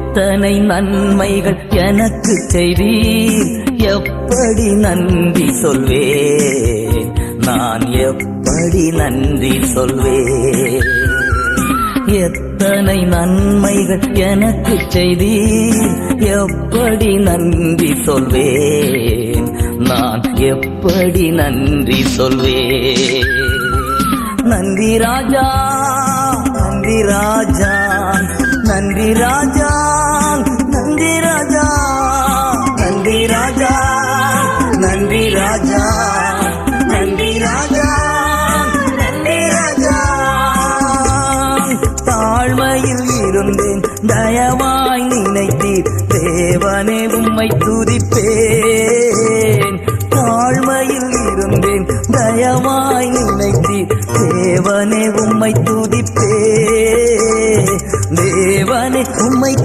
எத்தனை நன்மைகள் எனக்கு செய்தீர், எப்படி நன்றி சொல்வேன், நான் எப்படி நன்றி சொல்வேன். எத்தனை நன்மைகள் எனக்கு செய்தீர், எப்படி நன்றி சொல்வேன், நான் எப்படி நன்றி சொல்வேன். நன்றி ராஜா, நன்றி ராஜா, நன்றி ராஜா, நன்றி ராஜா, நன்றி ராஜா, நன்றி ராஜா, நன்றி ராஜா, நன்றி ராஜா. தாழ்மையில் இருந்தேன், தயவாய் நினைத்தீர், தேவனே உம்மை துதிப்பேன். தாழ்மையில் இருந்தேன், தயவாய் நினைத்தீர், தேவனே